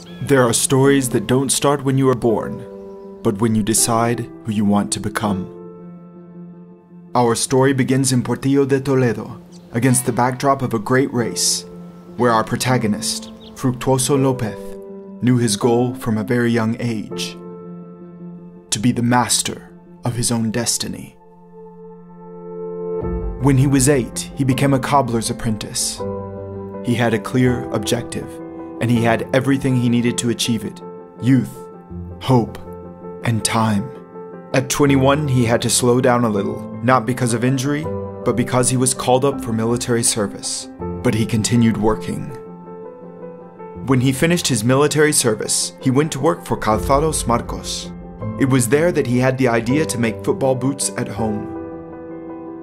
There are stories that don't start when you are born, but when you decide who you want to become. Our story begins in Portillo de Toledo, against the backdrop of a great race, where our protagonist, Fructuoso Lopez, knew his goal from a very young age: to be the master of his own destiny. When he was 8, he became a cobbler's apprentice. He had a clear objective, and he had everything he needed to achieve it: youth, hope, and time. At 21, he had to slow down a little, not because of injury, but because he was called up for military service. But he continued working. When he finished his military service, he went to work for Calzados Marcos. It was there that he had the idea to make football boots at home.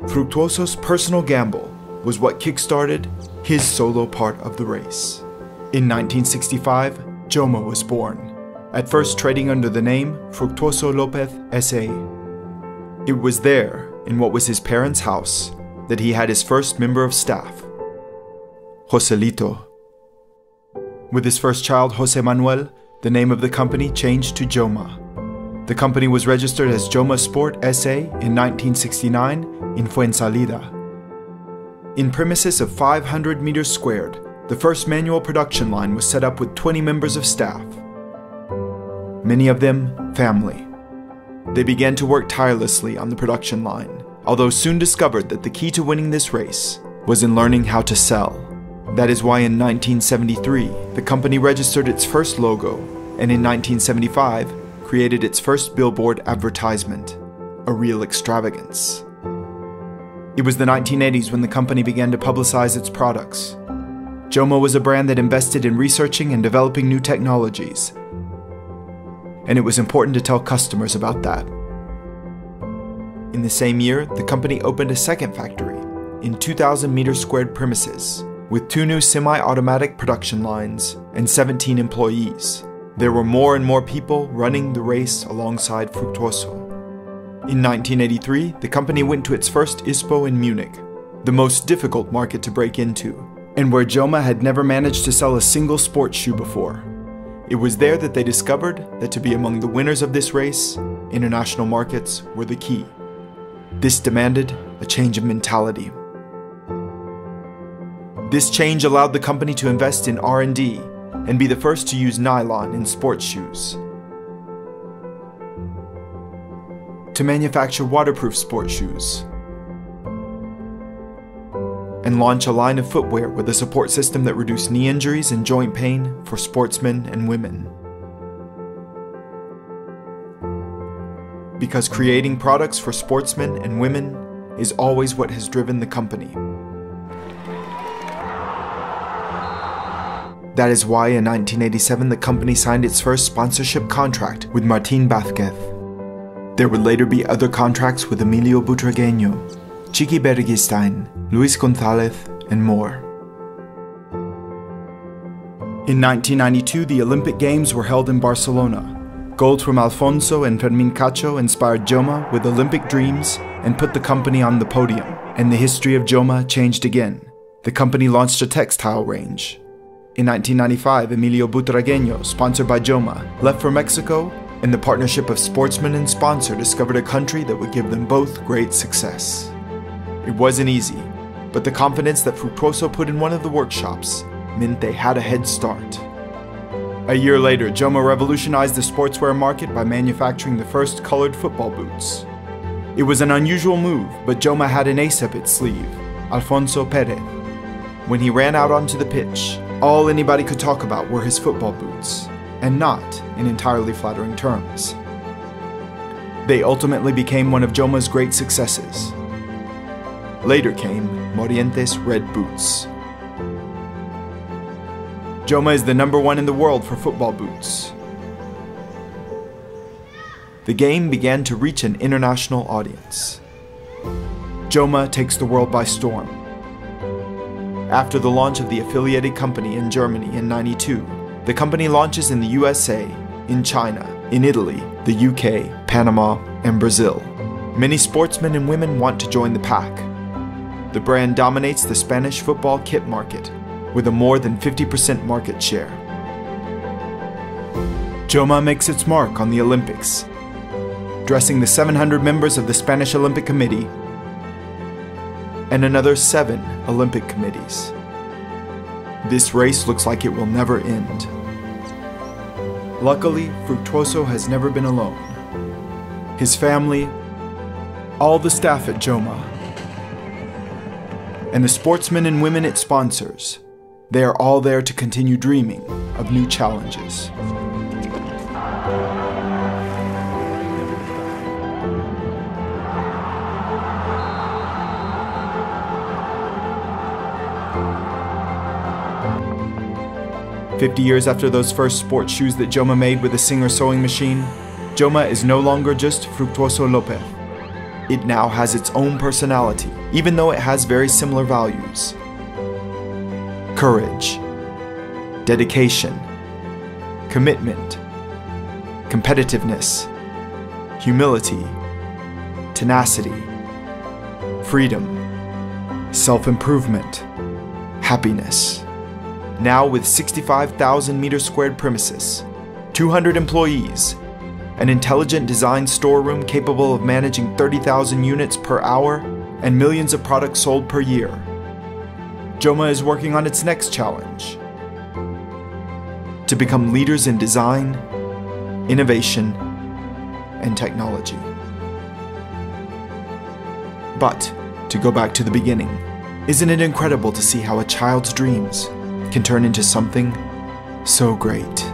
Fructuoso's personal gamble was what kickstarted his solo part of the race. In 1965, Joma was born, at first trading under the name Fructuoso Lopez S.A. It was there, in what was his parents' house, that he had his first member of staff, Joselito. With his first child, Jose Manuel, the name of the company changed to Joma. The company was registered as Joma Sport S.A. in 1969 in Fuensalida. In premises of 500 meters squared, the first manual production line was set up with 20 members of staff, many of them family. They began to work tirelessly on the production line, although soon discovered that the key to winning this race was in learning how to sell. That is why in 1973, the company registered its first logo, and in 1975, created its first billboard advertisement, a real extravagance. It was the 1980s when the company began to publicize its products. Joma was a brand that invested in researching and developing new technologies, and it was important to tell customers about that. In the same year, the company opened a second factory in 2,000 meters squared premises, with 2 new semi-automatic production lines and 17 employees. There were more and more people running the race alongside Fructuoso. In 1983, the company went to its first ISPO in Munich, the most difficult market to break into, and where Joma had never managed to sell a single sports shoe before. It was there that they discovered that to be among the winners of this race, international markets were the key. This demanded a change of mentality. This change allowed the company to invest in R&D and be the first to use nylon in sports shoes, to manufacture waterproof sports shoes, and launch a line of footwear with a support system that reduced knee injuries and joint pain for sportsmen and women. Because creating products for sportsmen and women is always what has driven the company. That is why in 1987 the company signed its first sponsorship contract with Martín Vázquez. There would later be other contracts with Emilio Butragueño, Chiqui Berguistein, Luis González, and more. In 1992, the Olympic Games were held in Barcelona. Gold from Alfonso and Fermín Cacho inspired Joma with Olympic dreams and put the company on the podium, and the history of Joma changed again. The company launched a textile range. In 1995, Emilio Butragueño, sponsored by Joma, left for Mexico, and the partnership of sportsman and sponsor discovered a country that would give them both great success. It wasn't easy, but the confidence that Fructuoso put in one of the workshops meant they had a head start. A year later, Joma revolutionized the sportswear market by manufacturing the first colored football boots. It was an unusual move, but Joma had an ace up its sleeve, Alfonso Pérez. When he ran out onto the pitch, all anybody could talk about were his football boots, and not in entirely flattering terms. They ultimately became one of Joma's great successes. Later came Morientes red boots. Joma is the #1 in the world for football boots. The game began to reach an international audience. Joma takes the world by storm. After the launch of the affiliated company in Germany in '92, the company launches in the USA, in China, in Italy, the UK, Panama, and Brazil. Many sportsmen and women want to join the pack. The brand dominates the Spanish football kit market with a more than 50% market share. Joma makes its mark on the Olympics, dressing the 700 members of the Spanish Olympic Committee and another 7 Olympic committees. This race looks like it will never end. Luckily, Fructuoso has never been alone. His family, all the staff at Joma, and the sportsmen and women it sponsors, they are all there to continue dreaming of new challenges. "50 years after those first sports shoes that Joma made with a Singer sewing machine, Joma is no longer just Fructuoso Lopez. It now has its own personality, even though it has very similar values. Courage, dedication, commitment, competitiveness, humility, tenacity, freedom, self-improvement, happiness. Now with 65,000 meters squared premises, 200 employees, an intelligent design storeroom capable of managing 30,000 units per hour and millions of products sold per year, Joma is working on its next challenge: to become leaders in design, innovation, and technology. But, to go back to the beginning, isn't it incredible to see how a child's dreams can turn into something so great?